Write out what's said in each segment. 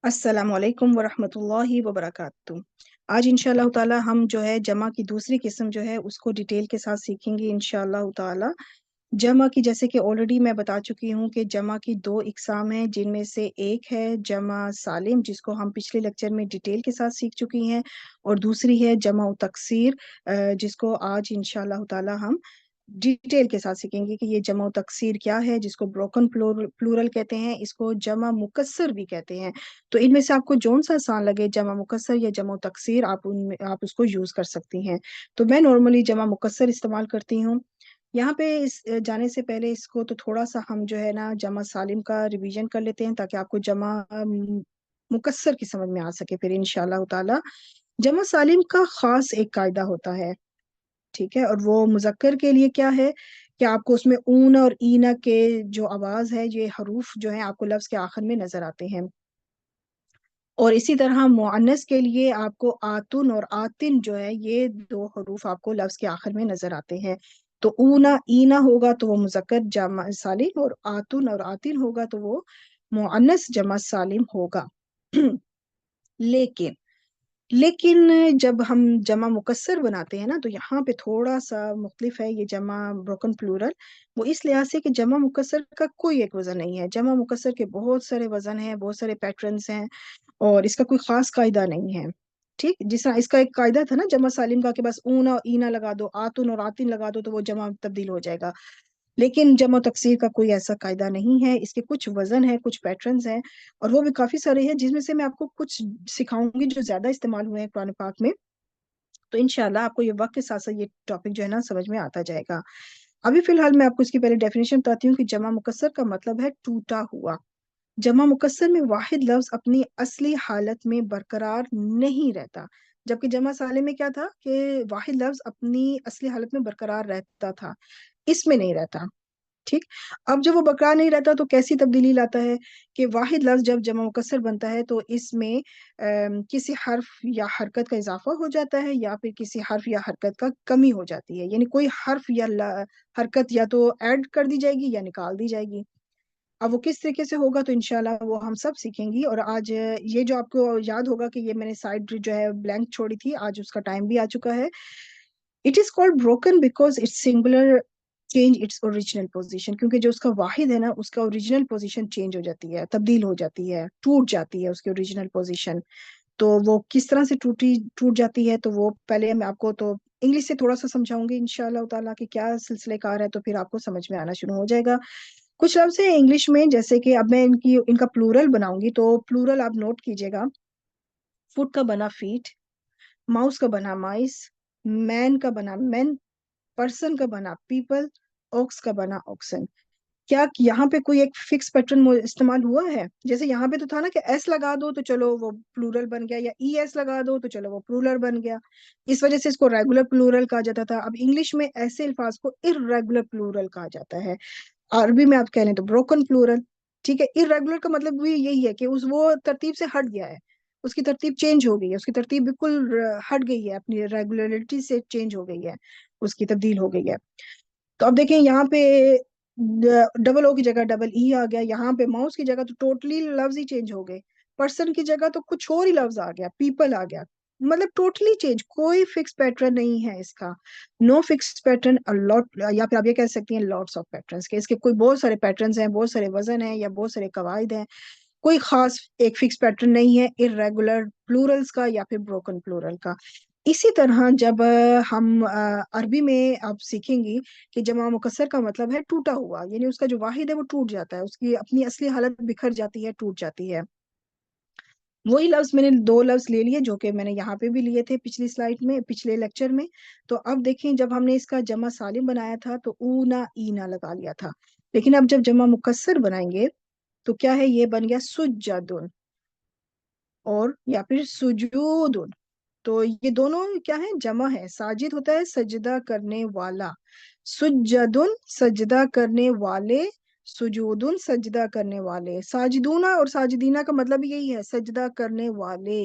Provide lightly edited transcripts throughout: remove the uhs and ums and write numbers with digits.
अस्सलामु अलैकुम वरहमतुल्लाहि वबरकातुहू। आज इंशाअल्लाह ताला हम जो है जमा की दूसरी किस्म जो है उसको डिटेल के साथ सीखेंगे इंशाअल्लाह ताला। जमा की जैसे कि ऑलरेडी मैं बता चुकी हूँ कि जमा की दो इकसाम हैं, जिनमें से एक है जमा सालिम जिसको हम पिछले लेक्चर में डिटेल के साथ सीख चुकी हैं, और दूसरी है जमा तकसीर जिसको आज इंशाअल्लाह ताला हम डिटेल के साथ सीखेंगे कि ये जमा तकसीर क्या है, जिसको ब्रोकन प्लूरल कहते हैं, इसको जमा मुकस्सर भी कहते हैं। तो इनमें से आपको जौन सा आसान लगे, जमा मुकस्सर या जमा तकसीर, आप उनमें आप उसको यूज कर सकती हैं। तो मैं नॉर्मली जमा मुकस्सर इस्तेमाल करती हूँ। यहाँ पे इस जाने से पहले इसको तो थोड़ा सा हम जो है ना जमा सालिम का रिवीजन कर लेते हैं, ताकि आपको जमा मुकस्सर की समझ में आ सके फिर इंशाल्लाह ताला। जमा सालिम का खास एक कायदा होता है, ठीक है, और वो मुजक्कर के लिए क्या है कि आपको उसमें ऊन और ईना के जो आवाज है, ये हरूफ जो है आपको लफ्ज के आखिर में नजर आते हैं। और इसी तरह मुअन्नस के लिए आपको आतुन और आतिन जो है, ये दो हरूफ आपको लफ्ज के आखिर में नजर आते हैं। तो ऊना ईना होगा तो वो मुजक्कर जमा सालिम, और आतुन और आतिन होगा तो वो मुअन्नस जमा सालिम होगा। लेकिन लेकिन जब हम जमा मुकस्सर बनाते हैं ना, तो यहाँ पे थोड़ा सा मुख्तलिफ है ये जमा ब्रोकन प्लूरल। वो इस लिहाज से कि जमा मुकस्सर का कोई एक वजन नहीं है। जमा मुकस्सर के बहुत सारे वजन हैं, बहुत सारे पैटर्न्स हैं, और इसका कोई खास कायदा नहीं है। ठीक, जिस तरह इसका एक कायदा था ना जमा सालिम का, कि बस ऊन और ईना लगा दो, आतुन और आतिन लगा दो तो वो जमा तब्दील हो जाएगा। लेकिन जमा तकसीर का कोई ऐसा कायदा नहीं है, इसके कुछ वजन है, कुछ पैटर्न्स हैं, और वो भी काफी सारे हैं, जिसमें से मैं आपको कुछ सिखाऊंगी जो ज्यादा इस्तेमाल हुए हैं कुरान पाक में। तो इंशाल्लाह आपको ये वक्त के साथ साथ ये टॉपिक जो है ना समझ में आता जाएगा। अभी फिलहाल मैं आपको इसकी पहले डेफिनेशन बताती हूँ कि जमा मुकस्सर का मतलब है टूटा हुआ। जमा मुकस्सर में वाहिद लफ्ज अपनी असली हालत में बरकरार नहीं रहता, जबकि जमा सालिम में क्या था कि वाहिद लफ्ज अपनी असली हालत में बरकरार रहता था, इसमें नहीं रहता। ठीक, अब जब वो बरकरार नहीं रहता तो कैसी तब्दीली लाता है कि वाहिद लफ्ज जब जमा मुकस्सर बनता है तो इसमें किसी हर्फ या हरकत का इजाफा हो जाता है, या फिर किसी हर्फ या हरकत का कमी हो जाती है, यानी कोई हर्फ या हरकत या तो ऐड कर दी जाएगी या निकाल दी जाएगी। अब वो किस तरीके से होगा तो इंशाल्लाह वो हम सब सीखेंगी। और आज ये जो आपको याद होगा कि ये मैंने साइड जो है ब्लैंक छोड़ी थी, आज उसका टाइम भी आ चुका है। It is called broken because it's singular change its original position, क्योंकि जो उसका वाहिद है ना, उसका ओरिजिनल पोजीशन चेंज हो जाती है, तब्दील हो जाती है, टूट जाती है उसकी ओरिजिनल पोजीशन। तो वो किस तरह से टूट जाती है, तो वो पहले मैं आपको तो इंग्लिश से थोड़ा सा समझाऊंगी इंशाल्लाह ताला कि क्या सिलसिले कार है, तो फिर आपको समझ में आना शुरू हो जाएगा। कुछ लफ्ज है इंग्लिश में, जैसे कि अब मैं इनका प्लूरल बनाऊंगी, तो प्लूरल आप नोट कीजिएगा। फुट का बना फीट, माउस का बना माइस, मैन का बना मैन, पर्सन का बना पीपल, ऑक्स का बना ऑक्सन। क्या यहाँ पे कोई एक फिक्स पैटर्न इस्तेमाल हुआ है? जैसे यहाँ पे तो था ना कि एस लगा दो तो चलो वो प्लूरल बन गया, या ई एस लगा दो तो चलो वो प्लूरल बन गया। इस वजह से इसको रेगुलर प्लूरल कहा जाता था। अब इंग्लिश में ऐसे अल्फाज को इर्रेगुलर प्लूरल कहा जाता है। अरबी में आप कह लें तो ब्रोकन प्लूरल। ठीक है, इरेगुलर का मतलब भी यही है कि उस वो तरतीब से हट गया है, उसकी तरतीब चेंज हो गई है, उसकी तरतीब बिल्कुल हट गई है, अपनी रेगुलरिटी से चेंज हो गई है, उसकी तब्दील हो गई है। तो अब देखें यहाँ पे डबल ओ की जगह डबल ई आ गया, यहाँ पे माउस की जगह तो टोटली लफ्ज ही चेंज हो गए। पर्सन की जगह तो कुछ और ही लफ्ज आ गया, पीपल आ गया, मतलब टोटली चेंज, कोई फिक्स पैटर्न नहीं है इसका। नो फिक्स पैटर्न, लॉट, या फिर आप ये कह सकती हैं लॉट्स ऑफ पैटर्न्स के, इसके कोई बहुत सारे पैटर्न्स हैं, बहुत सारे वजन हैं, या बहुत सारे कवायद हैं। कोई खास एक फिक्स पैटर्न नहीं है इरेगुलर प्लूरल्स का या फिर ब्रोकन प्लूरल का। इसी तरह जब हम अरबी में आप सीखेंगी कि जमा मुकस्सर का मतलब है टूटा हुआ, यानी उसका जो वाहिद है वो टूट जाता है, उसकी अपनी असली हालत बिखर जाती है, टूट जाती है। वही लफ्ज मैंने दो लफ्ज ले लिए जो कि मैंने यहाँ पे भी लिए थे पिछली स्लाइड में, पिछले लेक्चर में। तो अब देखें, जब हमने इसका जमा सालिम बनाया था तो ऊना ईना लगा लिया था, लेकिन अब जब जमा मुकस्सर बनाएंगे तो क्या है, ये बन गया सुज्जादुन, और या फिर सुजूदुन। तो ये दोनों क्या है, जमा है। साजिद होता है सजदा करने वाला, सुज्जदुन सजदा करने वाले, सुजूदुन सजदा करने वाले। साजिदूना और साजिदीना का मतलब यही है, सजदा करने वाले।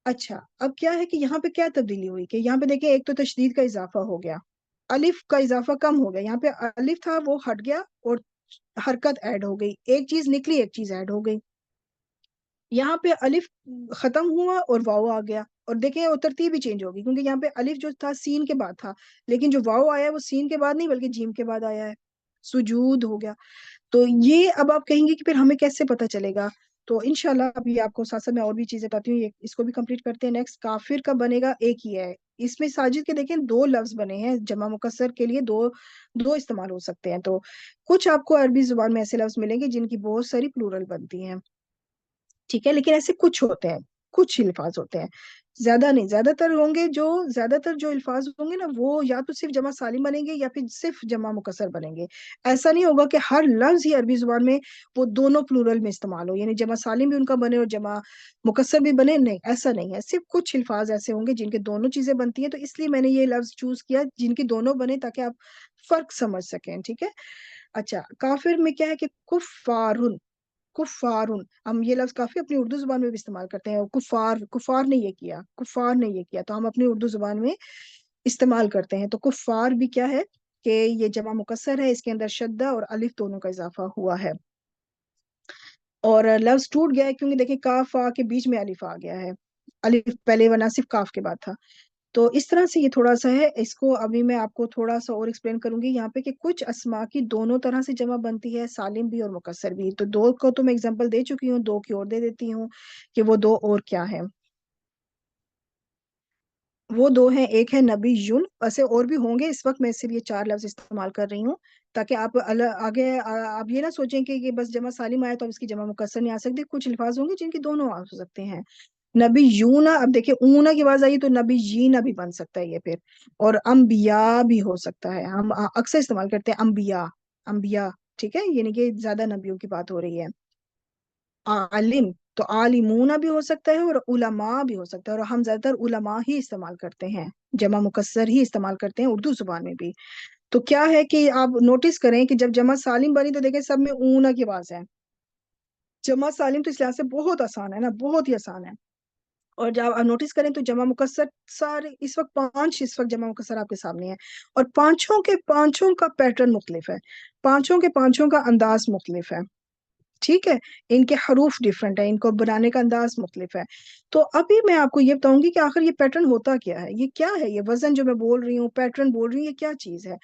अच्छा, अब क्या है कि यहाँ पे क्या तब्दीली हुई कि यहाँ पे देखें, एक तो तशदीद का इजाफा हो गया, अलिफ का इजाफा कम हो गया, यहाँ पे अलिफ था वो हट गया और हरकत ऐड हो गई, एक चीज निकली एक चीज ऐड हो गई। यहाँ पे अलिफ खत्म हुआ और वाव आ गया, और देखें और तरतीब भी चेंज होगी, क्योंकि यहाँ पे अलिफ जो था सीन के बाद था, लेकिन जो वाव आया है वो सीन के बाद नहीं बल्कि जीम के बाद आया है। सुजूद हो गया। तो ये अब आप कहेंगे कि फिर हमें कैसे पता चलेगा? तो इंशाल्लाह अभी आपको साथ साथ मैं और भी चीजें बताती हूँ, ये इसको भी कंप्लीट करते हैं। नेक्स्ट, काफिर का बनेगा एक ही है। इसमें साजिद के देखें दो लफ्ज बने हैं, जमा मुकस्सर के लिए दो दो इस्तेमाल हो सकते हैं। तो कुछ आपको अरबी जुबान में ऐसे लफ्ज मिलेंगे जिनकी बहुत सारी प्लूरल बनती हैं, ठीक है, लेकिन ऐसे कुछ होते हैं, कुछ अल्फाज होते हैं, ज्यादा नहीं। ज्यादातर होंगे जो ज्यादातर जो अल्फाज होंगे ना, वो या तो सिर्फ जमा सालिम बनेंगे या फिर सिर्फ जमा मुकस्सर बनेंगे। ऐसा नहीं होगा कि हर लफ्ज ही अरबी जुबान में वो दोनों प्लूरल में इस्तेमाल हो, यानी जमा सालिम भी उनका बने और जमा मुकस्सर भी बने, नहीं ऐसा नहीं है। सिर्फ कुछ अल्फाज ऐसे होंगे जिनके दोनों चीजें बनती हैं, तो इसलिए मैंने ये लफ्ज चूज किया जिनकी दोनों बने, ताकि आप फर्क समझ सकें, ठीक है। अच्छा, काफिर में क्या है कि कुफारुन, कुफारुन, हम ये लफ्ज काफी अपनी उर्दू जुबान में भी इस्तेमाल करते हैं। कुफार, कुफार ने ये किया, कुफार ने ये किया, तो हम अपनी उर्दू जुबान में इस्तेमाल करते हैं। तो कुफार भी क्या है कि ये जमा मुकस्सर है, इसके अंदर शद्दा और अलिफ दोनों का इजाफा हुआ है। और लफ्ज टूट गया है क्योंकि देखिए काफ आ के बीच में अलिफ आ गया है, अलिफ पहले वरना सिर्फ काफ के बाद था। तो इस तरह से ये थोड़ा सा है, इसको अभी मैं आपको थोड़ा सा और एक्सप्लेन करूंगी यहाँ पे कि कुछ अस्मा की दोनों तरह से जमा बनती है, सालिम भी और मुकस्सर भी। तो दो को तो मैं एग्जांपल दे चुकी हूँ, दो की और दे देती हूँ कि वो दो और क्या है। वो दो हैं, एक है नबी यून, वैसे और भी होंगे, इस वक्त मैं सिर्फ ये चार लफ्ज इस्तेमाल कर रही हूँ, ताकि आप आगे आप ये ना सोचें कि ये बस जमा सालिम आया तो अब इसकी जमा मुकस्सर नहीं आ सकती। कुछ अल्फाज होंगे जिनकी दोनों आ सकते हैं। नबी यूना, अब देखिए ऊना की आवाज आई तो नबी यीना भी बन सकता है ये फिर। और अम्बिया भी हो सकता है, हम अक्सर इस्तेमाल करते हैं अम्बिया, अम्बिया, ठीक है, यानी कि ज्यादा नबियों की बात हो रही है। आलिम, तो आलिमूना भी हो सकता है और उलमा भी हो सकता है, और हम ज्यादातर उलमा ही इस्तेमाल करते हैं, जमा मुकस्सर ही इस्तेमाल करते हैं उर्दू जुबान में भी। तो क्या है कि आप नोटिस करें कि जब जमा सालिम बनी तो देखें सब में ऊना की आवाज है। जमा सालिम तो इस लिहाज से बहुत आसान है ना, बहुत ही आसान है। और जब आप नोटिस करें तो जमा मुकस्सर सारे इस वक्त पांच, इस वक्त जमा मुकस्सर आपके सामने है, और पांचों के पांचों का पैटर्न मुख्तलिफ है, पांचों के पांचों का अंदाज मुख्तलिफ है, ठीक है। इनके हरूफ डिफरेंट है, इनको बनाने का अंदाज मुख्तलिफ है। तो अभी मैं आपको ये बताऊंगी कि आखिर ये पैटर्न होता क्या है, ये क्या है, ये वजन जो मैं बोल रही हूँ, पैटर्न बोल रही हूँ, ये क्या चीज है।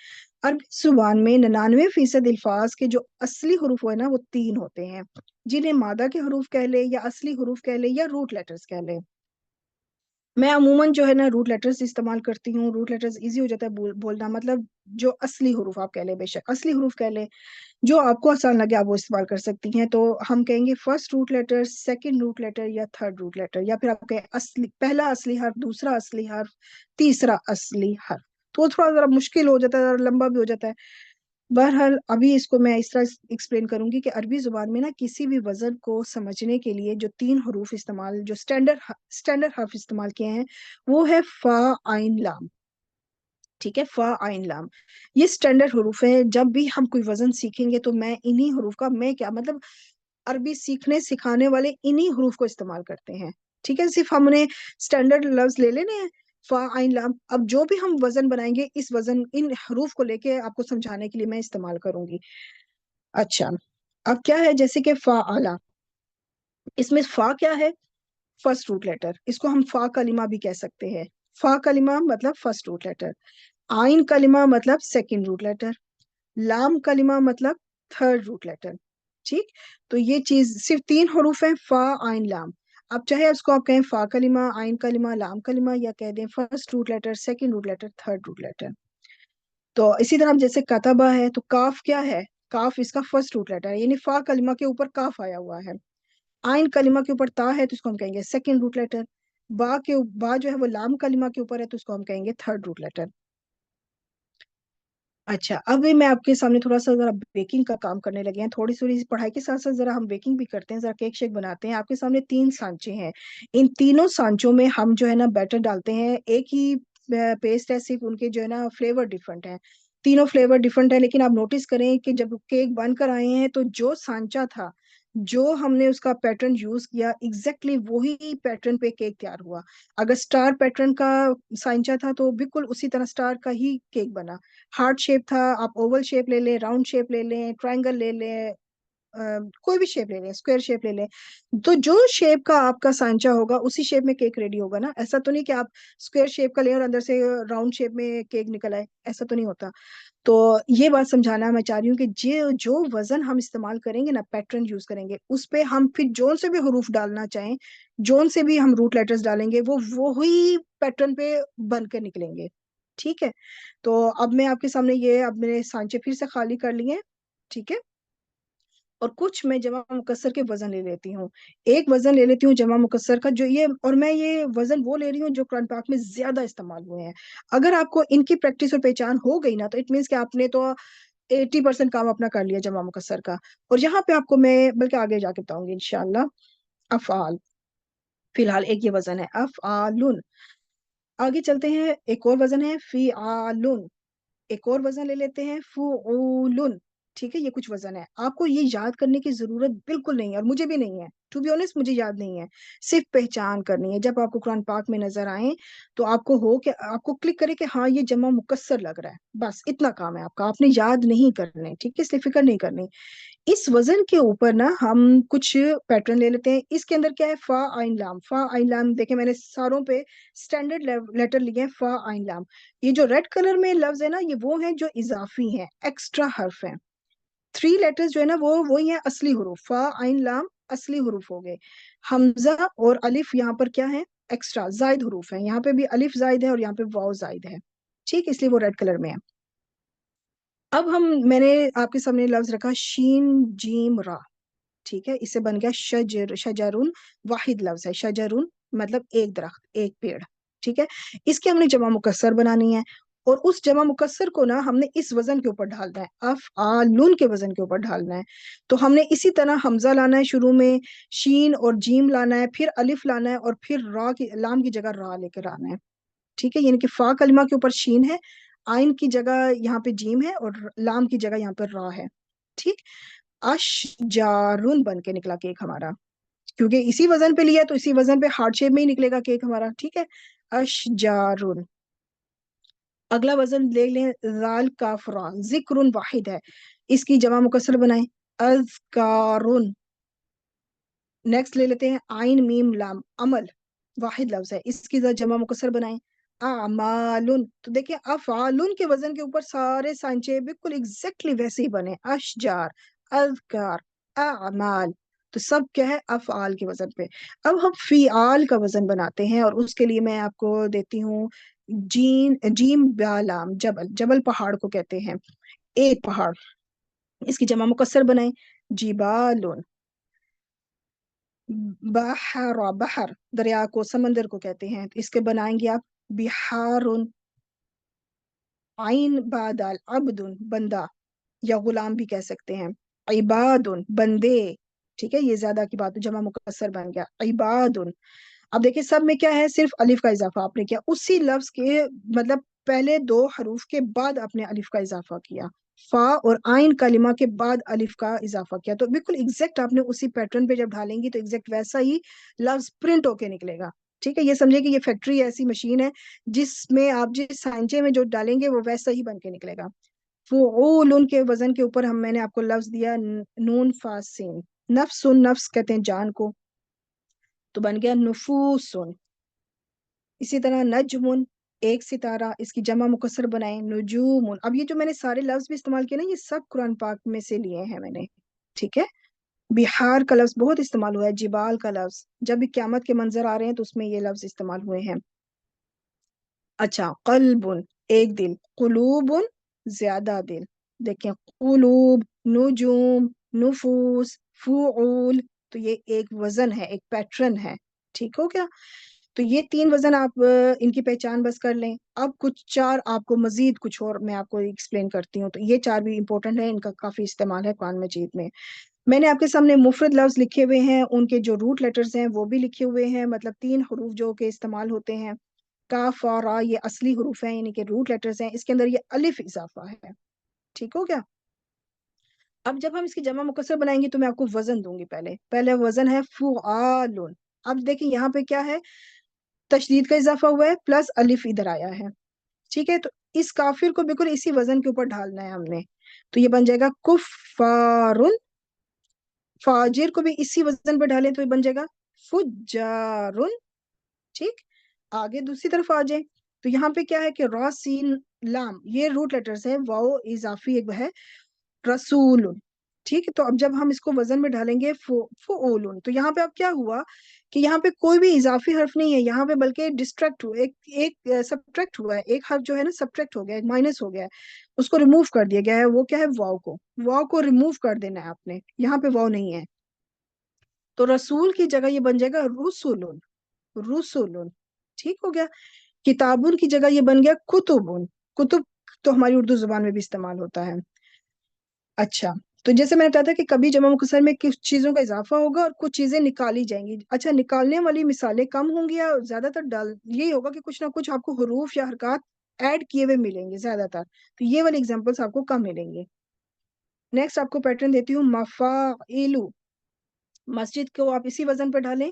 अरबी जुबान में 99% अल्फाज के जो असली हरूफ है ना, वो तीन होते हैं, जिन्हें मादा के हरूफ कह ले, या असली हरूफ कह ले, या रूट लेटर्स कह ले। मैं अमूमन जो है ना रूट लेटर्स इस्तेमाल करती हूँ, रूट लेटर्स इजी हो जाता है बोलना, मतलब जो असली हरूफ आप कह ले, बेशक असली हरूफ कह ले, जो आपको आसान लगे आप वो इस्तेमाल कर सकती हैं। तो हम कहेंगे first root letter, second root letter, या थर्ड रूट लेटर, या फिर आप कहें असली, पहला असली हर्फ, दूसरा असली हर्फ, तीसरा असली हर्फ। तो वो थोड़ा जरा मुश्किल हो जाता है, जरा लंबा भी हो जाता है। बहरहाल अभी इसको मैं इस तरह एक्सप्लेन करूंगी कि अरबी जुबान में ना किसी भी वजन को समझने के लिए जो तीन हरूफ इस्तेमाल, जो स्टैंडर्ड हर्फ इस्तेमाल किए हैं, वो है फा, आइन, लाम, ठीक है। फा, आइन, लाम, ये स्टैंडर्ड हरूफ है। जब भी हम कोई वजन सीखेंगे तो मैं इन्हीं हरूफ का, मैं क्या मतलब, अरबी सीखने सिखाने वाले इन्हीं हरूफ को इस्तेमाल करते हैं, ठीक है। सिर्फ हमने स्टैंडर्ड लफ्ज ले लेने हैं, फा, आइन, लाम। अब जो भी हम वजन बनाएंगे, इस वजन इन हरूफ को लेके आपको समझाने के लिए मैं इस्तेमाल करूंगी। अच्छा, अब क्या है, जैसे कि फा आला, इसमें फा क्या है, फर्स्ट रूट लेटर, इसको हम फा कलिमा भी कह सकते हैं। फा कलिमा मतलब फर्स्ट रूट लेटर, आइन कलिमा मतलब सेकंड रूट लेटर, लाम कलिमा मतलब थर्ड रूट लेटर, ठीक। तो ये चीज सिर्फ तीन हरूफ है, फा, आइन, लाम। अब चाहे उसको आप कहें फा कलिमा, आइन कलिमा, लाम कलिमा, या कह दें first root letter, second root letter, third root letter. तो इसी तरह जैसे कतबा है, तो काफ क्या है, काफ इसका फर्स्ट रूट लेटर है, यानी फा कलिमा के ऊपर काफ आया हुआ है। आइन कलिमा के ऊपर ता है तो इसको हम कहेंगे सेकंड रूट लेटर। बा जो है वो लाम कलिमा के ऊपर है, तो उसको हम कहेंगे थर्ड रूट लेटर। अच्छा, अब मैं आपके सामने थोड़ा सा जरा बेकिंग का काम करने लगे हैं, थोड़ी थोड़ी पढ़ाई के साथ साथ जरा हम बेकिंग भी करते हैं, जरा केक शेक बनाते हैं। आपके सामने तीन सांचे हैं, इन तीनों सांचों में हम जो है ना बैटर डालते हैं, एक ही पेस्ट है, सिर्फ उनके जो है ना फ्लेवर डिफरेंट है, तीनों फ्लेवर डिफरेंट है। लेकिन आप नोटिस करें कि जब केक बनकर आए हैं तो जो सांचा था, जो हमने उसका पैटर्न यूज किया, एग्जैक्टली वही पैटर्न पे केक तैयार हुआ। अगर स्टार पैटर्न का सांचा था तो बिल्कुल उसी तरह स्टार का ही केक बना। हार्ट शेप था, आप ओवल शेप ले लें, राउंड शेप ले लें, ट्रायंगल ले लें, कोई भी शेप ले लें, स्क्वायर शेप ले लें, तो जो शेप का आपका सांचा होगा उसी शेप में केक रेडी होगा ना। ऐसा तो नहीं कि आप स्क्वायर शेप का लें और अंदर से राउंड शेप में केक निकल आए, ऐसा तो नहीं होता। तो ये बात समझाना मैं चाह रही हूँ कि जो जो वजन हम इस्तेमाल करेंगे ना, पैटर्न यूज करेंगे, उस पे हम फिर जोन से भी हरूफ डालना चाहें, जोन से भी हम रूट लेटर्स डालेंगे, वो वही पैटर्न पे बन कर निकलेंगे। ठीक है। तो अब मैं आपके सामने ये, अब मैंने सांचे फिर से खाली कर लिए। ठीक है। और कुछ मैं जमा मुकस्सर के वजन ले लेती हूँ। एक वजन ले लेती हूँ जमा मुकस्सर का, जो ये, और मैं ये वजन वो ले रही हूँ जो कुरान पाक में ज्यादा इस्तेमाल हुए हैं। अगर आपको इनकी प्रैक्टिस और पहचान हो गई ना, तो इट मीन्स कि आपने तो 80% काम अपना कर लिया जमा मुकस्सर का। और यहाँ पे आपको मैं बल्कि आगे जाके बताऊंगी इंशाल्लाह। अफ़आल, फिलहाल एक ये वजन है अफ़आलुन। आगे चलते हैं, एक और वजन है फ़िआलुन। एक और वजन ले लेते हैं फ़ुऊलुन। ठीक है, ये कुछ वजन है, आपको ये याद करने की जरूरत बिल्कुल नहीं है, और मुझे भी नहीं है, टू बी ऑनेस्ट मुझे याद नहीं है। सिर्फ पहचान करनी है, जब आपको कुरान पाक में नजर आए तो आपको हो कि आपको क्लिक करे कि हाँ ये जमा मुकस्सर लग रहा है, बस इतना काम है आपका, आपने याद नहीं करने। ठीक है, इसलिए फिक्र नहीं करनी। इस वजन के ऊपर ना हम कुछ पैटर्न ले लेते हैं। इसके अंदर क्या है, फा आइन लाम। फा आइन लाम देखे मैंने सारों पे स्टैंडर्ड लेटर लिए हैं, फा आइन लाम। ये जो रेड कलर में लफ्ज है ना, ये वो है जो इजाफी है, एक्स्ट्रा हर्फ है। थ्री लेटर्स जो है ना, वो वही है असली हुरूफ, फा आइन लाम असली हुरूफ हो गए। हमजा और अलिफ यहाँ पर क्या है, एक्स्ट्रा जायद हुरूफ है। यहाँ पे भी अलिफ जायद है और यहाँ पे वाव जायद है। ठीक, इसलिए वो रेड कलर में है। अब हम, मैंने आपके सामने लफ्ज रखा शीन जीम रा। ठीक है, इससे बन गया शजर, शजरुन। वाहिद लफ्ज है शजरुन, मतलब एक दरख्त, एक पेड़। ठीक है। इसके हमने जमा मुकस्सर बनानी है, और उस जमा मुकस्सर को ना हमने इस वजन के ऊपर ढालना है, अफ आलुन के वजन के ऊपर ढालना है। तो हमने इसी तरह हमजा लाना है शुरू में, शीन और जीम लाना है, फिर अलिफ लाना है, और फिर रा की, लाम की जगह रा लेकर आना है। ठीक है, यानी कि फा कलिमा के ऊपर शीन है, आइन की जगह यहाँ पे जीम है, और लाम की जगह यहाँ पर रा है। ठीक। अशजारुन बन के निकला केक हमारा, क्योंकि इसी वजन पे लिया है, तो इसी वजन पे हार्ट शेप में ही निकलेगा केक हमारा। ठीक है, अशजारुन। अगला वजन ले लें, जाल काफरा, जिक्रुन वाहिद है, इसकी जमा मुकस्सर बनाएं, अज़कारुन। नेक्स्ट ले लेते हैं आइन मीम लाम, अमल, वाहिद लफ्ज है, इसकी जमा मुकस्सर बनाएं, आमालुन। तो देखिए अफालुन के वजन के ऊपर सारे सांचे बिल्कुल एग्जैक्टली वैसे ही बने, अशजार, अज़कार, आमाल। तो सब क्या है, अफआल के वजन पे। अब हम फिआल का वजन बनाते हैं, और उसके लिए मैं आपको देती हूँ जीन जीम ब्यालाम, जबल, जबल पहाड़ को कहते हैं, एक पहाड़। इसकी जमा मुकस्सर बनाएं, जिबालुन। बहर, बहर दरिया को, समंदर को कहते हैं, तो इसके बनाएंगे आप बिहारुन। आइन बादल, अब्दुन बंदा, या गुलाम भी कह सकते हैं। इबादुन बंदे। ठीक है, ये ज्यादा की बात, जमा मुकस्सर बन गया इबादुन। अब देखिए सब में क्या है, सिर्फ अलिफ का इजाफा आपने किया, उसी लफ्ज के मतलब पहले दो हरूफ के बाद आपने अलिफ का इजाफा किया, फा और आइन कलिमा के बाद अलिफ का इजाफा किया, तो बिल्कुल एग्जैक्ट आपने उसी पैटर्न पे जब ढालेंगी तो एग्जैक्ट वैसा ही लफ्ज प्रिंट होके निकलेगा। ठीक है, ये समझिए कि ये फैक्ट्री ऐसी मशीन है जिसमें आप जिस सांचे में जो डालेंगे वो वैसा ही बन के निकलेगा। फूल, उनके वजन के ऊपर हम, मैंने आपको लफ्ज दिया नून फासिन। नफ्सुन, नफ्स कहते हैं जान को, तो बन गया नुफूसुन। इसी तरह नजमुन, एक सितारा, इसकी जमा मुकस्सर बनाए नुजूमुन। अब ये जो मैंने सारे लफ्ज भी इस्तेमाल किए ना, ये सब कुरान पाक में से लिए हैं मैंने। ठीक है। बिहार का लफ्ज बहुत इस्तेमाल हुआ है, जिबाल का लफ्ज जब भी क्यामत के मंजर आ रहे हैं तो उसमें ये लफ्ज इस्तेमाल हुए हैं। अच्छा, कल्बुन, एक दिल, कुलूबुन, ज्यादा दिल। देखें, कुलूब, नुजूम, नुफूस, फूल, तो ये एक वजन है, एक पैटर्न है। ठीक हो गया। तो ये तीन वजन आप इनकी पहचान बस कर लें। अब कुछ चार आपको मजीद कुछ और मैं आपको एक्सप्लेन करती हूँ, तो ये चार भी इंपॉर्टेंट है, इनका काफी इस्तेमाल है कुरान मजीद में। मैंने आपके सामने मुफरद लफ्ज लिखे हुए हैं, उनके जो रूट लेटर्स हैं वो भी लिखे हुए हैं, मतलब तीन हरूफ जो के इस्तेमाल होते हैं। काफ और रा ये असली हरूफ हैं, यानी कि रूट लेटर्स हैं, इसके अंदर ये अलिफ इजाफा है। ठीक हो गया। अब जब हम इसकी जमा मुकस्सर बनाएंगे तो मैं आपको वजन दूंगी, पहले पहले वजन है फुआलुन। अब देखिए यहाँ पे क्या है, तशदीद का इजाफा हुआ है प्लस अलिफ इधर आया है। ठीक है, तो इस काफिर को बिल्कुल इसी वजन के ऊपर ढालना है हमने, तो ये बन जाएगा कुफारुन फाजिर को भी इसी वजन पे ढालें तो ये बन जाएगा फुज्जारुन। ठीक, आगे दूसरी तरफ आ जाए तो यहाँ पे क्या है कि रा सीन लाम ये रूट लेटर्स है, वाओ इजाफी एक है, रसूल। ठीक है, तो अब जब हम इसको वजन में ढालेंगे फुओलुन, तो यहाँ पे अब क्या हुआ कि यहाँ पे कोई भी इजाफी हर्फ नहीं है यहाँ पे, बल्कि डिस्ट्रैक्ट हुआ, एक एक सब्ट्रैक्ट हुआ है, एक हर्फ जो है ना सब्ट्रैक्ट हो गया, एक माइनस हो गया है, उसको रिमूव कर दिया गया है। वो क्या है, वाव को, वाव को रिमूव कर देना है आपने, यहाँ पे वाव नहीं है। तो रसूल की जगह ये बन जाएगा रुसुलुन, रुसुलुन। ठीक हो गया। किताबुन की जगह ये बन गया कुतुबुन, कुतुब तो हमारी उर्दू जुबान में भी इस्तेमाल होता है। अच्छा, तो जैसे मैंने बताया था कि कभी जमा मुकस्सर में कुछ चीजों का इजाफा होगा और कुछ चीजें निकाली जाएंगी। अच्छा, निकालने वाली मिसालें कम होंगी या ज्यादातर डाल यही होगा कि कुछ ना कुछ आपको हरूफ या हरकत ऐड किए हुए मिलेंगे ज्यादातर, तो ये वाली एग्जांपल्स आपको कम मिलेंगे। नेक्स्ट आपको पैटर्न देती हूँ, मफाइलु। मस्जिद को आप इसी वजन पर ढालें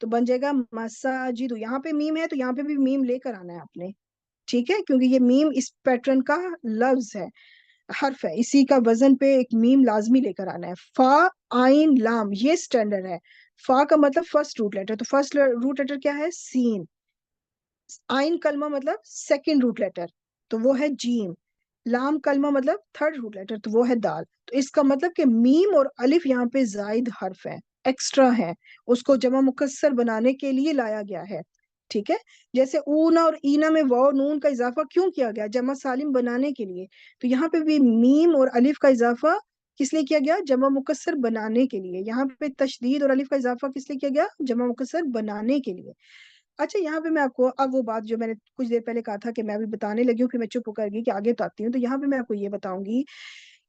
तो बन जाएगा मसाजिदु। यहाँ पे मीम है तो यहाँ पे भी मीम लेकर आना है आपने। ठीक है, क्योंकि ये मीम इस पैटर्न का लफ्ज है, हर्फ है, इसी का वजन पे एक मीम लाजमी लेकर आना है। फा आइन लाम ये स्टैंडर्ड है। फा का मतलब फर्स्ट रूट लेटर, तो फर्स्ट रूट लेटर क्या है, सीन। आइन कलमा मतलब सेकंड रूट लेटर, तो वो है जीम। लाम कलमा मतलब थर्ड रूट लेटर, तो वो है दाल। तो इसका मतलब कि मीम और अलिफ यहाँ पे जायद हर्फ है, एक्स्ट्रा है, उसको जमा मुकस्सर बनाने के लिए लाया गया है। ठीक है, जैसे ऊना और ईना में वाव नून का इजाफा क्यों किया गया, जमा सालिम बनाने के लिए। तो यहाँ पे भी मीम और अलिफ का इजाफा किस लिए किया गया, जमा मुकस्सर बनाने के लिए। यहाँ पे तशदीद और अलिफ का इजाफा किस लिए किया गया, जमा मुकस्सर बनाने के लिए। अच्छा, यहाँ पे मैं आपको अब वो बात जो मैंने कुछ देर पहले कहा था कि मैं अभी बताने लगी हूँ, फिर मैं चुप होकर गई कि आगे बताती हूँ, तो यहाँ पे मैं आपको ये बताऊंगी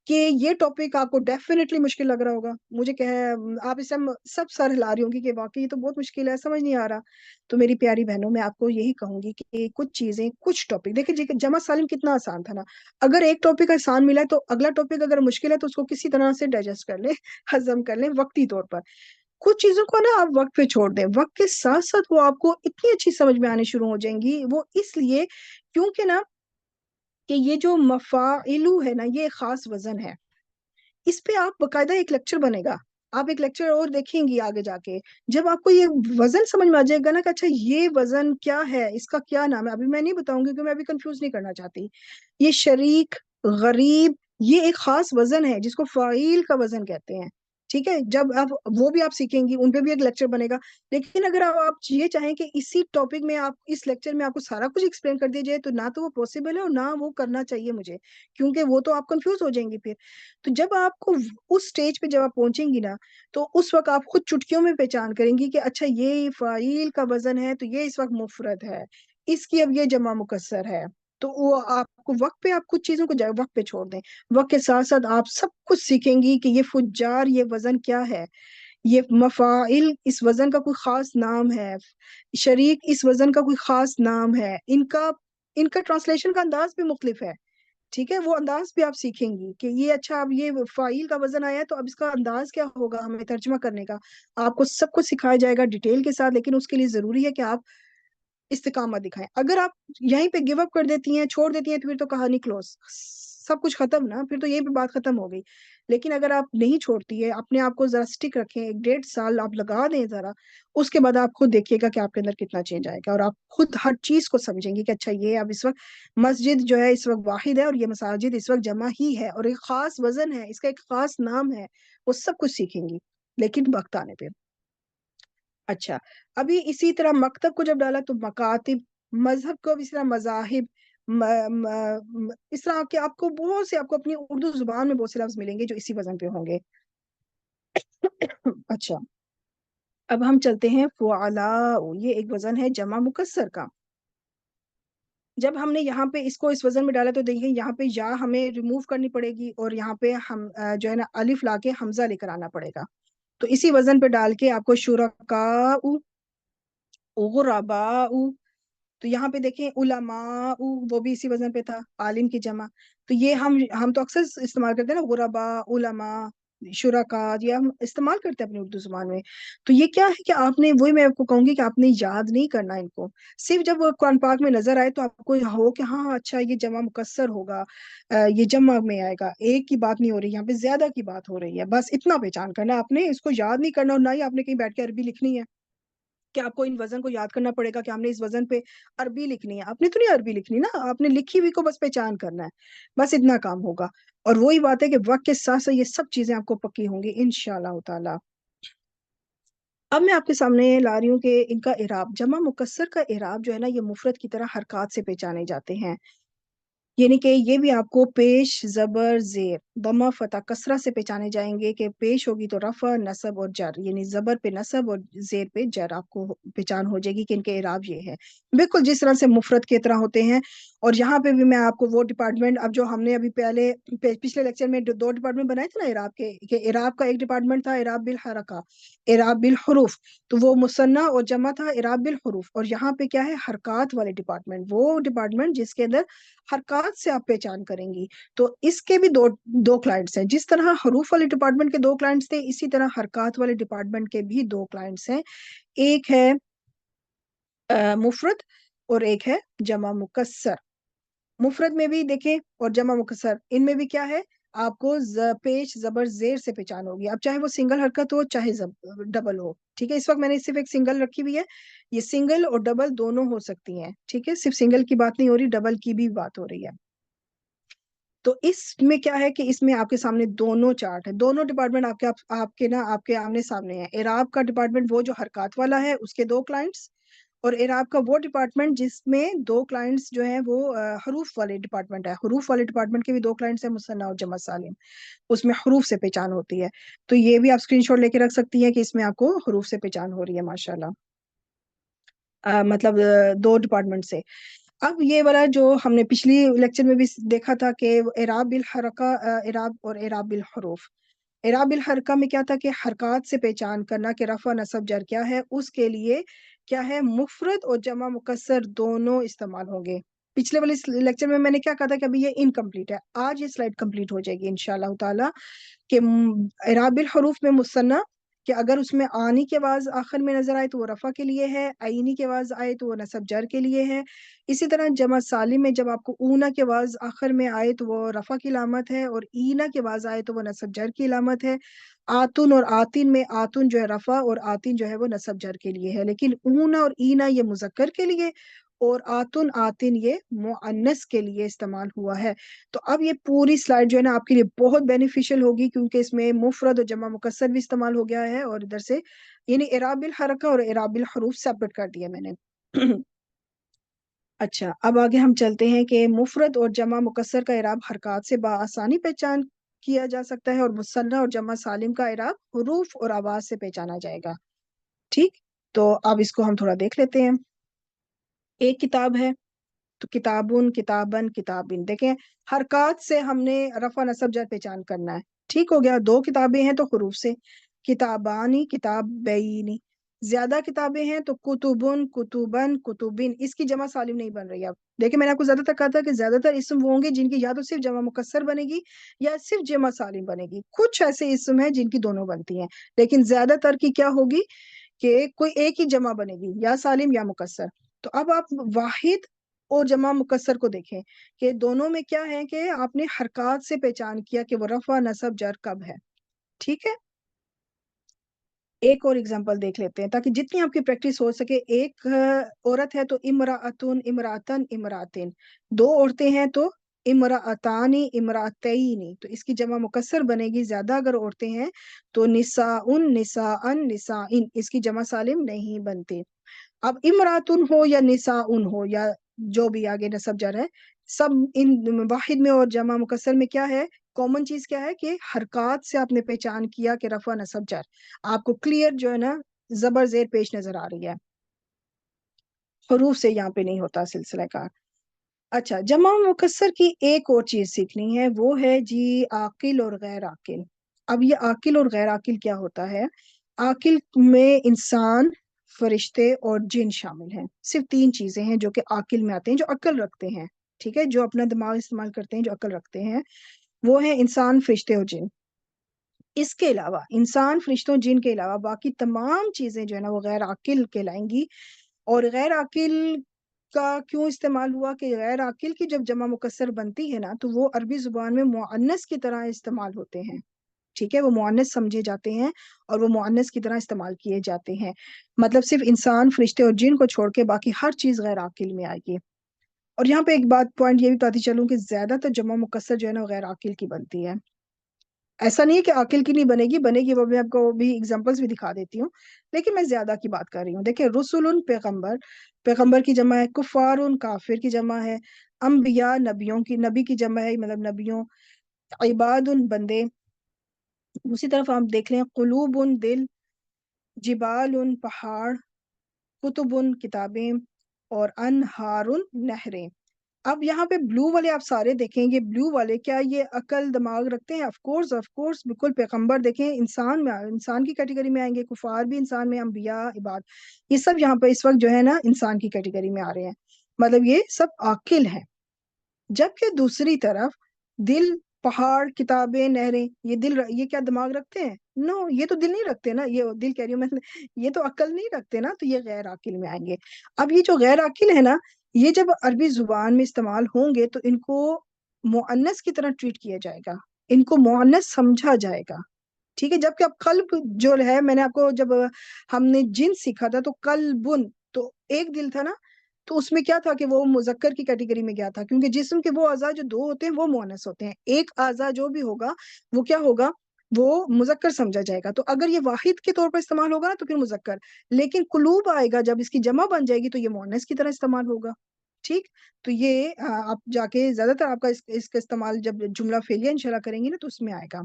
कि ये टॉपिक आपको डेफिनेटली मुश्किल लग रहा होगा। मुझे कह आप इस टाइम सब सर हिला रही होंगी कि वाकई ये तो बहुत मुश्किल है, समझ नहीं आ रहा। तो मेरी प्यारी बहनों, मैं आपको यही कहूंगी कि कुछ चीजें, कुछ टॉपिक देखिए जी, जमा सालिम कितना आसान था ना। अगर एक टॉपिक आसान मिला है तो अगला टॉपिक अगर मुश्किल है तो उसको किसी तरह से डाइजेस्ट कर ले, हजम कर ले वक्ती तौर पर। कुछ चीजों को ना आप वक्त पे छोड़ दें, वक्त के साथ साथ वो आपको इतनी अच्छी समझ में आनी शुरू हो जाएंगी। वो इसलिए क्योंकि ना कि ये जो मफाइलू है ना, ये एक खास वजन है, इस पे आप बकायदा एक लेक्चर बनेगा, आप एक लेक्चर और देखेंगी आगे जाके। जब आपको ये वजन समझ में आ जाएगा ना कि अच्छा ये वजन क्या है, इसका क्या नाम है, अभी मैं नहीं बताऊंगी क्योंकि मैं अभी कंफ्यूज नहीं करना चाहती। ये शरीक, गरीब, ये एक खास वजन है जिसको फाइल का वजन कहते हैं। ठीक है, जब आप वो भी आप सीखेंगी, उन पे भी एक लेक्चर बनेगा। लेकिन अगर आप ये चाहें कि इसी टॉपिक में आप इस लेक्चर में आपको सारा कुछ एक्सप्लेन कर दिया जाए, तो ना तो वो पॉसिबल है और ना वो करना चाहिए मुझे, क्योंकि वो तो आप कंफ्यूज हो जाएंगी फिर। तो जब आपको उस स्टेज पे जब आप पहुंचेंगी ना, तो उस वक्त आप खुद चुटकियों में पहचान करेंगी कि अच्छा ये फाइल का वजन है तो ये इस वक्त मुफरत है, इसकी अब ये जमा मुकस्सर है। तो वो आपको वक्त पे, आप कुछ चीजों को वक्त पे छोड़ दें, वक्त के साथ साथ आप सब कुछ सीखेंगी कि ये फुज्जार ये वजन क्या है, ये मफाइल इस वजन का कोई खास नाम है, शरीक इस वजन का कोई खास नाम है, इनका इनका ट्रांसलेशन का अंदाज भी मुख्तलिफ है। ठीक है, वो अंदाज भी आप सीखेंगी कि ये अच्छा अब ये फाइल का वजन आया है तो अब इसका अंदाज क्या होगा हमें तर्जमा करने का। आपको सब कुछ सिखाया जाएगा डिटेल के साथ, लेकिन उसके लिए जरूरी है कि आप इस्तिकामत दिखाएं। अगर आप यहीं पे गिव अप कर देती हैं, छोड़ देती हैं, तो फिर तो कहानी क्लोज, सब कुछ खत्म ना, फिर तो यहीं पे बात खत्म हो गई। लेकिन अगर आप नहीं छोड़ती है, अपने आप को जरा स्टिक रखें, एक डेढ़ साल आप लगा दें जरा, उसके बाद आप खुद देखिएगा कि आपके अंदर कितना चेंज आएगा और आप खुद हर चीज को समझेंगे कि अच्छा ये अब इस वक्त मस्जिद जो है इस वक्त वाहिद है और ये मसाजिद इस वक्त जमा ही है और एक खास वजन है, इसका एक खास नाम है, वो सब कुछ सीखेंगी लेकिन वक्त आने पे। अच्छा, अभी इसी तरह मकतब को जब डाला तो मकातिब, मजहब को भी इस तरह मजाहिब, इस तरह के आपको बहुत से, आपको अपनी उर्दू जुबान में बहुत से लफ्ज मिलेंगे जो इसी वजन पे होंगे। अच्छा, अब हम चलते हैं फुआला, ये एक वजन है जमा मुकस्सर का। जब हमने यहाँ पे इसको इस वजन में डाला तो देखिए यहाँ पे या हमें रिमूव करनी पड़ेगी और यहाँ पे हम जो है ना अलिफ लाके हमजा लेकर आना पड़ेगा। तो इसी वजन पे डाल के आपको शुरका, गुरबाउ, तो यहाँ पे देखें उलमा, वो भी इसी वजन पे था, आलिम की जमा। तो ये हम तो अक्सर इस्तेमाल करते हैं ना, गुरबा, उलमा, शुराका ये हम इस्तेमाल करते हैं अपनी उर्दू जुबान में। तो ये क्या है कि आपने, वही मैं आपको कहूंगी कि आपने याद नहीं करना इनको। सिर्फ जब वो कुरान पाक में नजर आए तो आपको हो कि हाँ अच्छा ये जमा मुकस्सर होगा, ये जमा में आएगा, एक की बात नहीं हो रही, यहाँ पे ज्यादा की बात हो रही है, बस इतना पहचान करना है आपने, इसको याद नहीं करना। और ना ही आपने कहीं बैठ के अरबी लिखनी है कि आपको इन वजन को याद करना पड़ेगा कि हमने इस वजन पे अरबी लिखनी है। आपने तो नहीं अरबी लिखनी ना, आपने लिखी हुई को बस पहचान करना है, बस इतना काम होगा। और वही बात है कि वक्त के साथ साथ ये सब चीजें आपको पक्की होंगी इंशाल्लाह ताला। अब मैं आपके सामने ला रही हूँ कि इनका इराब, जमा मुकस्सर का इराब जो है ना, ये मुफरत की तरह हरकत से पहचाने जाते हैं। यानी कि ये भी आपको पेश जबर जेर दमा फता कसरा से पहचाने जाएंगे कि पेश होगी तो रफा नसब और जर, यानी जबर पे नसब और जेर पे जर, आपको पहचान हो जाएगी कि इनके इराब ये है, बिल्कुल जिस तरह से मुफरत की तरह होते हैं। और यहाँ पे भी मैं आपको वो डिपार्टमेंट, अब जो हमने अभी पहले पिछले लेक्चर में दो डिपार्टमेंट बनाए थे ना इराब के, कि इराब का एक डिपार्टमेंट था इराब बिल हरका, इराब बिल हरूफ, तो वो मुसन्ना और जमा था इराब बिल हरूफ। और यहाँ पे क्या है, हरकत वाले डिपार्टमेंट, वो डिपार्टमेंट जिसके अंदर हरकत से आप पहचान करेंगी। तो इसके भी दो दो क्लाइंट्स हैं, जिस तरह हरूफ वाले डिपार्टमेंट के दो क्लाइंट्स थे, इसी तरह हरकत वाले डिपार्टमेंट के भी दो क्लाइंट्स हैं। एक है मुफरद और एक है जमा मुकस्सर। मुफरद में भी देखें और जमा मुकस्सर, इनमें भी क्या है, आपको पेश जबर जेर से पहचान होगी। अब चाहे वो सिंगल हरकत हो चाहे डबल हो, ठीक है। इस वक्त मैंने सिर्फ एक सिंगल रखी हुई है, ये सिंगल और डबल दोनों हो सकती हैं, ठीक है, सिर्फ सिंगल की बात नहीं हो रही, डबल की भी बात हो रही है। तो इसमें क्या है कि इसमें आपके सामने दोनों चार्ट है, दोनों डिपार्टमेंट आपके ना आपके आमने सामने है। इराब का डिपार्टमेंट वो जो हरकत वाला है उसके दो क्लाइंट्स, और इराब का वो डिपार्टमेंट जिसमें दो क्लाइंट्स जो है वो हरूफ वाले डिपार्टमेंट है। हरूफ वाले डिपार्टमेंट के भी दो क्लाइंट्स है, मुसन्ना और जमा सालिम, उसमें हरूफ से पहचान होती है। तो ये भी आप स्क्रीनशॉट लेके रख सकती हैं कि इसमें आपको हरूफ से पहचान हो रही है माशाल्लाह, मतलब दो डिपार्टमेंट से। अब ये वाला जो हमने पिछली लेक्चर में भी देखा था कि इराब बिल हरका, इराब और इराब बिल हरूफ। इराब बिल हरका में क्या था कि हरकत से पहचान करना कि रफा नसब जर क्या है, उसके लिए क्या है, मुफरद और जमा मुकस्सर दोनों इस्तेमाल होंगे। पिछले वाले लेक्चर में मैंने क्या कहा था कि अभी ये इनकम्प्लीट है, आज ये स्लाइड कंप्लीट हो जाएगी इंशाल्लाह ताला। कि इराब बिल हरूफ में मुसन्ना, कि अगर उसमें आनी की आवाज आखिर में नजर आए तो वो रफा के लिए है, आईनी की आवाज आए तो वो नसब जर के लिए है। इसी तरह जमा सालिम में जब आपको ऊना की आवाज आखिर में आए तो वो रफा की अलामत है, और ईना की आवाज आए तो वो नसब जर की अलामत है। आतुन और आतिन में आतुन जो है रफा और आतिन जो है वो नसब जर के लिए है, लेकिन ऊना और ईना ये मुजक्कर के लिए और आतुन आतिन ये मुअन्नस के लिए इस्तेमाल हुआ है। तो अब ये पूरी स्लाइड जो है ना आपके लिए बहुत बेनिफिशियल होगी, क्योंकि इसमें मुफरद और जमा मुकस्सर भी इस्तेमाल हो गया है, और इधर से यानी इराबिल हरका और इराबिल हरूफ सेपरेट कर दिया मैंने। अच्छा, अब आगे हम चलते हैं कि मुफरद और जमा मुकस्सर का इराब हरकत से बआसानी पहचान किया जा सकता है, और मुसन्ना और जमा सालिम का इराब हुरूफ और आवाज से पहचाना जाएगा। ठीक, तो अब इसको हम थोड़ा देख लेते हैं। एक किताब है तो किताबुन किताबन किताबिन, देखें हरकत से हमने रफा नसब जर पहचान करना है, ठीक हो गया। दो किताबें हैं तो हुरूफ से, किताबानी किताबैनी, ज्यादा किताबें हैं तो कुतुबुन कुतुबन कुतुबिन, इसकी जमा सालिम नहीं बन रही। अब देखिए मैंने आपको ज्यादातर कहा था कि ज्यादातर इसम वो होंगे जिनकी या तो सिर्फ जमा मुकस्सर बनेगी या सिर्फ जमा सालिम बनेगी। कुछ ऐसे इसम है जिनकी दोनों बनती हैं, लेकिन ज्यादातर की क्या होगी कि कोई एक ही जमा बनेगी, या सालिम या मुकस्सर। तो अब आप वाहिद और जमा मुकस्सर को देखें कि दोनों में क्या है कि आपने हरकत से पहचान किया कि वो रफा नसब जर कब है, ठीक है। एक और एग्जांपल देख लेते हैं ताकि जितनी आपकी प्रैक्टिस हो सके। एक औरत है तो इमराअतुन इमरातन इमरातिन, दो औरतें हैं तो इमराअतानी इमरातैनी, तो इसकी जमा मुकस्सर बनेगी ज्यादा अगर औरतें हैं तो निसाउन निसाअन निसाइन, इसकी जमा सालिम नहीं बनती। अब इमरातुन हो या निसाउन हो या जो भी आगे नसब जर है, सब इन वाहिद में और जमा मुकस्सर में क्या है, कॉमन चीज क्या है कि हरकत से आपने पहचान किया कि रफा नसब जर, आपको क्लियर जो है ना जबर जेर पेश नजर आ रही है। हरूफ से यहाँ पे नहीं होता सिलसिला का। अच्छा, जमा मुकस्सर की एक और चीज सीखनी है, वो है जी आकिल और गैर आकिल। अब ये आकिल और गैर आकिल क्या होता है, आकिल में इंसान फरिश्ते और जिन शामिल हैं, सिर्फ तीन चीजें हैं जो कि आकिल में आते हैं, जो अक्ल रखते हैं, ठीक है, जो अपना दिमाग इस्तेमाल करते हैं, जो अक्ल रखते हैं, वो है इंसान फरिश्ते और जिन। اس کے علاوہ انسان فرشتوں جن کے علاوہ باقی تمام چیزیں جو ہے نا وہ غیر عاقل کہلائیں گی. اور غیر عاقل کا کیوں استعمال ہوا کہ غیر عاقل کی جب جمع مکسر بنتی ہے نا تو وہ عربی زبان میں مؤنث کی طرح استعمال ہوتے ہیں. ٹھیک ہے، وہ مؤنث سمجھے جاتے ہیں اور وہ مؤنث کی طرح استعمال کیے جاتے ہیں. مطلب صرف انسان فرشتے اور جن کو چھوڑ کے باقی ہر چیز غیر عاقل میں آئے گی. اور یہاں پہ ایک بات پوائنٹ یہ بھی بتاتی چلوں کہ زیادہ تر جمع مکسر جو ہے نا غیر عاقل کی بنتی ہے. ایسا نہیں ہے کہ عاقل کی نہیں بنے گی وہ میں آپ کو بھی ایگزامپلس بھی دکھا دیتی ہوں، لیکن میں زیادہ کی بات کر رہی ہوں. دیکھیں، رسول پیغمبر، پیغمبر کی جمع ہے. کفار کافر کی جمع ہے. انبیاء نبیوں کی، نبی کی جمع ہے مطلب نبیوں. عباد بندے. دوسری طرف آپ دیکھ لیں، قلوب دل، جبال پہاڑ، کتب کتابیں، اور انہار نہریں. اب یہاں پہ بلو والے آپ سارے دیکھیں گے، بلو والے کیا یہ عقل دماغ رکھتے ہیں؟ آف کورس بالکل. پیغمبر دیکھیں انسان میں، انسان کی کیٹیگری میں آئیں گے. کفار بھی انسان میں، انبیاء، عباد، یہ سب یہاں پہ اس وقت جو ہے نا انسان کی کیٹیگری میں آ رہے ہیں. مطلب یہ سب عاقل ہیں. جبکہ دوسری طرف دل، پہاڑ، کتابیں، نہریں، یہ کیا دماغ رکھتے ہیں؟ نو، یہ تو دل نہیں رکھتے نا. یہ دل کہہ رہی ہوں میں، یہ تو عقل نہیں رکھتے نا، تو یہ غیر عاقل میں آئیں گے. اب یہ جو غیر عاقل ہے نا، یہ جب عربی زبان میں استعمال ہوں گے تو ان کو مؤنث کی طرح ٹریٹ کیا جائے گا، ان کو مؤنث سمجھا جائے گا. ٹھیک ہے. جبکہ اب قلب جو ہے، میں نے آپ کو جب ہم نے جن سیکھا تھا تو قلبن تو ایک دل تھا نا، تو اس میں کیا تھا کہ وہ مذکر کی کیٹیگری میں گیا تھا، کیونکہ جسم کے وہ اعضاء جو دو ہوتے ہیں وہ مؤنث ہوتے ہیں. ایک اعضاء جو بھی ہوگا وہ کیا ہوگا؟ وہ مذکر سمجھا جائے گا. تو اگر یہ واحد کے طور پر استعمال ہوگا نا تو پھر مذکر، لیکن قلوب آئے گا جب اس کی جمع بن جائے گی تو یہ مؤنث کی طرح استعمال ہوگا. ٹھیک. تو یہ آپ جا کے زیادہ تر آپ کا اس کا استعمال جب جملہ فعلیہ انشاءاللہ کریں گے نا تو اس میں آئے گا.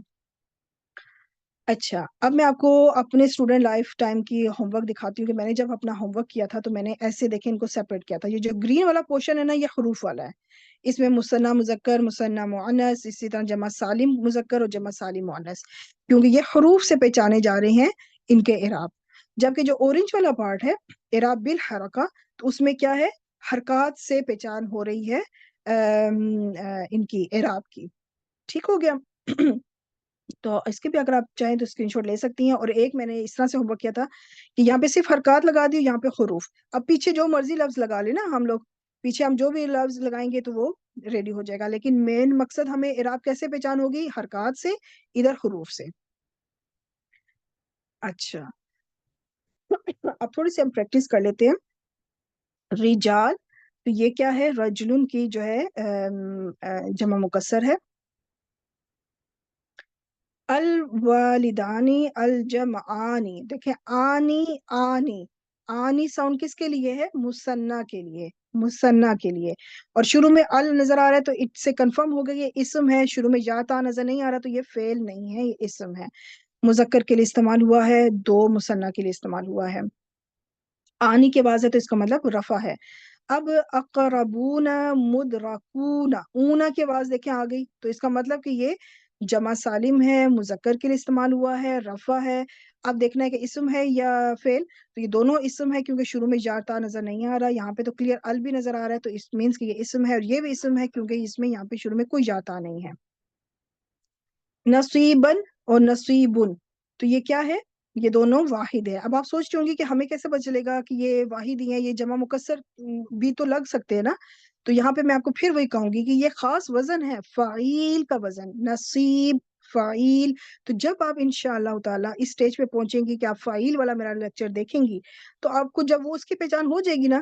اچھا، اب میں آپ کو اپنے اسٹوڈنٹ لائف ٹائم کی ہوم ورک دکھاتی ہوں کہ میں نے جب اپنا ہوم ورک کیا تھا تو میں نے ایسے دیکھیں ان کو سیپریٹ کیا تھا. یہ جو گرین والا پورشن ہے نا یہ حروف والا ہے. اس میں مثنیٰ مذکر، مثنیٰ مؤنث، اسی طرح جمع سالم مذکر اور جمع سالم مؤنث، کیونکہ یہ حروف سے پہچانے جا رہے ہیں ان کے اعراب. جبکہ جو اورنج والا پارٹ ہے اعراب بالحرکہ، تو اس میں کیا ہے؟ حرکات سے پہچان ہو رہی ہے ان کی اعراب کی. ٹھیک ہو گیا؟ تو اس کے بھی اگر آپ چاہیں تو اسکرین شاٹ لے سکتی ہیں. اور ایک میں نے اس طرح سے ہوم ورک کیا تھا کہ یہاں پہ صرف حرکات لگا دی، یہاں پہ حروف. اب پیچھے جو مرضی لفظ لگا لے نا ہم لوگ، پیچھے ہم جو بھی لفظ لگائیں گے تو وہ ریڈی ہو جائے گا، لیکن مین مقصد ہمیں اعراب کیسے پہچان ہوگی؟ حرکات سے، ادھر حروف سے. اچھا، اب تھوڑی سی ہم پریکٹس کر لیتے ہیں. رجال، تو یہ کیا ہے؟ رجلن کی جو ہے جمع مکسر ہے. الوالدانی الجمعانی، دیکھیں آنی آنی، آنی ساؤنڈ کس کے لیے ہے؟ مثنیٰ کے لیے، مثنیٰ کے لیے. اور شروع میں ال نظر آ رہا ہے تو اس سے کنفرم ہو گیا یہ اسم ہے. شروع میں یا تا نظر نہیں آ رہا تو یہ فعل نہیں ہے، یہ اسم ہے. مذکر کے لیے استعمال ہوا ہے، دو مثنیٰ کے لیے استعمال ہوا ہے. آنی کے بعد ہے تو اس کا مطلب رفع ہے. اب اقربون مدرکون، اونا کی آواز دیکھیں آ گئی، تو اس کا مطلب کہ یہ جمع سالم ہے، مذکر کے لیے استعمال ہوا ہے، رفع ہے. اب دیکھنا ہے کہ اسم ہے یا فعل، تو یہ دونوں اسم ہے کیونکہ شروع میں جاتا نظر نہیں آ رہا. یہاں پہ تو کلیئر ال بھی نظر آ رہا ہے، تو اس مینس کہ یہ اسم ہے، اور یہ بھی اسم ہے کیونکہ اس میں یہاں پہ شروع میں کوئی جاتا نہیں ہے. نصیبن اور نصیبن، تو یہ کیا ہے؟ یہ دونوں واحد ہے. اب آپ سوچتے ہوں گے کہ ہمیں کیسے پتہ چلے گا کہ یہ واحد ہی ہیں، یہ جمع مکسر بھی تو لگ سکتے ہیں نا. تو یہاں پہ میں آپ کو پھر وہی کہوں گی کہ یہ خاص وزن ہے، فعیل کا وزن، نصیب، فعیل. تو جب آپ انشاءاللہ تعالیٰ اس سٹیج پہ پہنچیں گی کہ آپ فعیل والا میرا لیکچر دیکھیں گی تو آپ کو جب وہ اس کی پہچان ہو جائے گی نا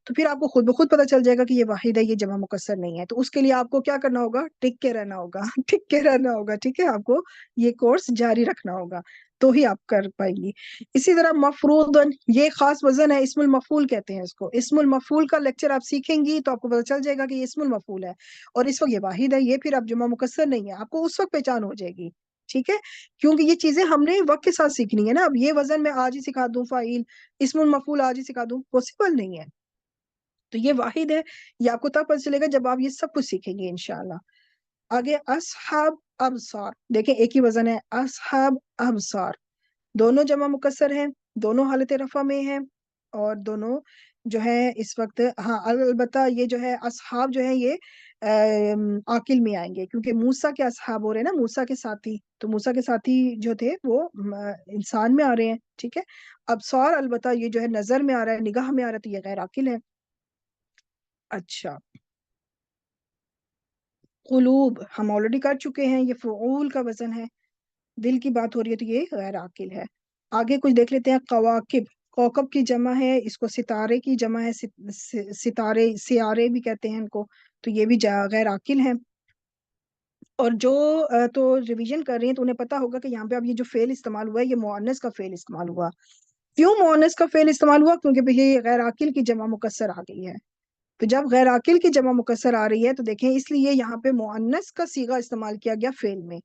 تو پھر آپ کو خود بخود پتہ چل جائے گا کہ یہ واحد ہے، یہ جمع مکسر نہیں ہے. تو اس کے لیے آپ کو کیا کرنا ہوگا؟ ٹک کے رہنا ہوگا، ٹک کے رہنا ہوگا. ٹھیک ہے، آپ کو یہ کورس جاری رکھنا ہوگا تو ہی آپ کر پائیں گی. اسی طرح مفروضن، یہ خاص وزن ہے، اسم المفعول کہتے ہیں اس کو. اسم المفعول کا لیکچر آپ سیکھیں گی تو آپ کو پتہ چل جائے گا کہ یہ اسم المفعول ہے اور اس وقت یہ واحد ہے، یہ پھر اب جمع مکسر نہیں ہے. آپ کو اس وقت پہچان ہو جائے گی. ٹھیک ہے، کیونکہ یہ چیزیں ہم نے وقت کے ساتھ سیکھنی ہے نا. اب یہ وزن میں آج ہی سکھا دوں، فاعل، اسم المفعول آج ہی سکھا دوں، پاسبل نہیں ہے. تو یہ واحد ہے، یہ آپ کو تب پتہ چلے گا جب آپ یہ سب کچھ سیکھیں گے انشاءاللہ. آگے اصحاب ابصار، دیکھیں ایک ہی وزن ہے، اصحاب ابصار. دونوں جمع مکسر ہیں، دونوں حالت رفع میں ہیں، اور دونوں جو ہے اس وقت، ہاں البتہ یہ جو ہے اصحاب جو ہے یہ عاقل میں آئیں گے، کیونکہ موسیٰ کے اصحاب ہو رہے ہیں نا، موسیٰ کے ساتھی، تو موسیٰ کے ساتھی جو تھے وہ انسان میں آ رہے ہیں، ٹھیک ہے۔ ابصار البتہ یہ جو ہے نظر میں آ رہا ہے، نگاہ میں آ رہا ہے، تو یہ غیر عاقل ہے۔ اچھا، قلوب ہم آلریڈی کر چکے ہیں، یہ فعول کا وزن ہے، دل کی بات ہو رہی ہے تو یہ غیر عاقل ہے۔ آگے کچھ دیکھ لیتے ہیں، قواقب، کوکب کی جمع ہے، اس کو ستارے کی جمع ہے، ستارے سیارے بھی کہتے ہیں ان کو، تو یہ بھی غیر عاقل ہیں۔ اور جو تو ریویژن کر رہی ہیں تو انہیں پتا ہوگا کہ یہاں پہ اب یہ جو فعل استعمال ہوا ہے یہ مؤنث کا فعل استعمال ہوا۔ کیوں مؤنث کا فعل استعمال ہوا؟ کیونکہ یہ غیر عاقل کی جمع مکسر آ گئی ہے، تو جب غیر عاقل کی جمع مکسر آ رہی ہے تو دیکھیں اس لیے یہاں پہ مؤنث کا صیغہ استعمال کیا گیا فعل میں،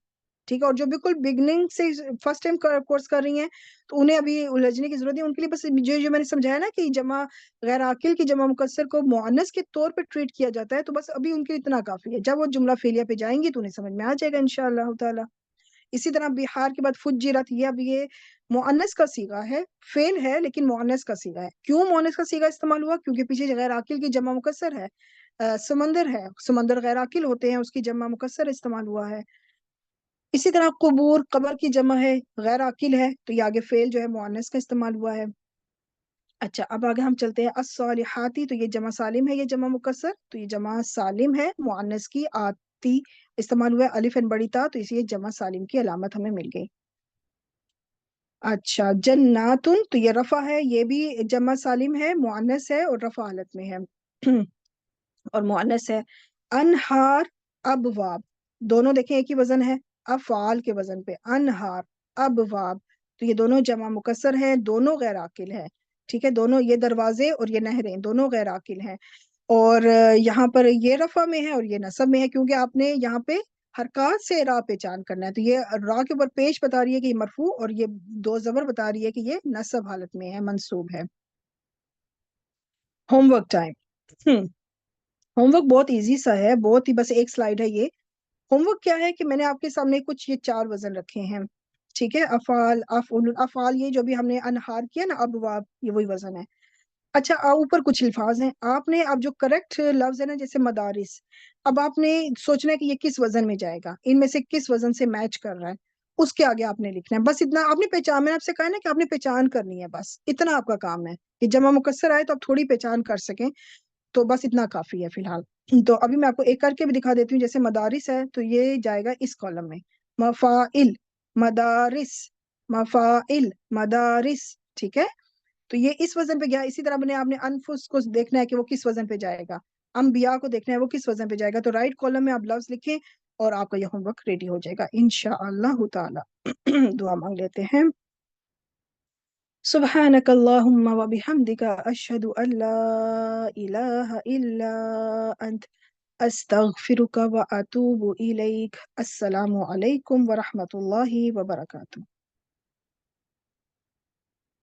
ٹھیک ہے۔ اور جو بالکل بگننگ سے فرسٹ ٹائم کورس کر رہی ہیں تو انہیں ابھی الجھنے کی ضرورت ہے، ان کے لیے بس جو میں نے سمجھایا نا کہ جمع غیر عاقل کی جمع مکسر کو مؤنث کے طور پہ ٹریٹ کیا جاتا ہے، تو بس ابھی ان کے اتنا کافی ہے، جب وہ جملہ فعلیہ پہ جائیں گی تو انہیں سمجھ میں آ جائے گا انشاءاللہ تعالی۔ اسی طرح بہار کے بعد فجرت، یہ اب یہ مؤنث کا صیغہ ہے، فعل ہے لیکن مؤنث کا صیغہ ہے۔ کیوں مؤنث کا صیغہ استعمال ہوا؟ کیونکہ پیچھے غیر عاقل کی جمع مکسر ہے، سمندر ہے، سمندر غیر عاقل ہوتے ہیں، اس کی جمع مکسر استعمال ہوا ہے۔ اسی طرح قبور، قبر کی جمع ہے، غیر عاقل ہے، تو یہ آگے فعل جو ہے مؤنث کا استعمال ہوا ہے۔ اچھا، اب آگے ہم چلتے ہیں، الصالحاتی، تو یہ جمع سالم ہے، یہ جمع مکسر، تو یہ جمع سالم ہے، مؤنث کی آتی استعمال ہوا ہے، الف این بڑی تا، تو اس لیے جمع سالم کی علامت ہمیں مل گئی۔ اچھا، جناتن، تو یہ رفع ہے، یہ بھی جمع سالم ہے، مؤنث ہے اور رفع حالت میں ہے اور مؤنث ہے۔ انہار، ابواب، دونوں دیکھیں ایک ہی وزن ہے، افعال کے وزن پہ، انہار، ابواب، تو یہ دونوں جمع مکسر ہیں، دونوں غیر عاقل ہیں، ٹھیک ہے، دونوں یہ دروازے اور یہ نہریں دونوں غیر عاقل ہیں۔ اور یہاں پر یہ رفع میں ہے اور یہ نصب میں ہے، کیونکہ آپ نے یہاں پہ حرکات سے را پہچان کرنا ہے، تو یہ را کے اوپر پیش بتا رہی ہے کہ یہ مرفوع، اور یہ دو زبر بتا رہی ہے کہ یہ نصب حالت میں ہے، منصوب ہے۔ Home work time, home work بہت ایزی سا ہے، بہت ہی، بس ایک سلائیڈ ہے یہ۔ ہوم ورک کیا ہے کہ میں نے آپ کے سامنے کچھ یہ 4 وزن رکھے ہیں، ٹھیک ہے، افعال، افعل، افعال، یہ جو بھی ہم نے انہار کیا نا، ابواب، یہ وہی وزن ہے۔ اچھا، اوپر کچھ الفاظ ہیں، آپ نے اب جو کریکٹ لفظ ہے نا جیسے مدارس، اب آپ نے سوچنا ہے کہ یہ کس وزن میں جائے گا، ان میں سے کس وزن سے میچ کر رہا ہے، اس کے آگے آپ نے لکھنا ہے، بس اتنا آپ نے پہچان، میں نے آپ سے کہا نا کہ آپ نے پہچان کرنی ہے، بس اتنا آپ کا کام ہے کہ جمع مکسر آئے تو آپ تھوڑی پہچان کر سکیں، تو بس اتنا کافی ہے فی الحال۔ تو ابھی میں آپ کو ایک کر کے بھی دکھا دیتی ہوں، جیسے مدارس ہے تو یہ جائے گا اس کالم میں، مفاعل، مدارس، مفاعل، مدارس، ٹھیک ہے، تو یہ اس وزن پہ گیا۔ اسی طرح آپ نے انفس کو دیکھنا ہے کہ وہ کس وزن پہ جائے گا، انبیاء کو دیکھنا ہے وہ کس وزن پہ جائے گا، تو رائٹ کالم میں آپ لفظ لکھیں اور آپ کا یہ ہوم ورک ریڈی ہو جائے گا انشاءاللہ تعالی۔ دعا مانگ لیتے ہیں، سبحانك اللهم وبحمدك أشهد أن لا إله إلا أنت أستغفرك وأتوب إليك۔ السلام علیکم ورحمۃ اللہ وبرکاتہ۔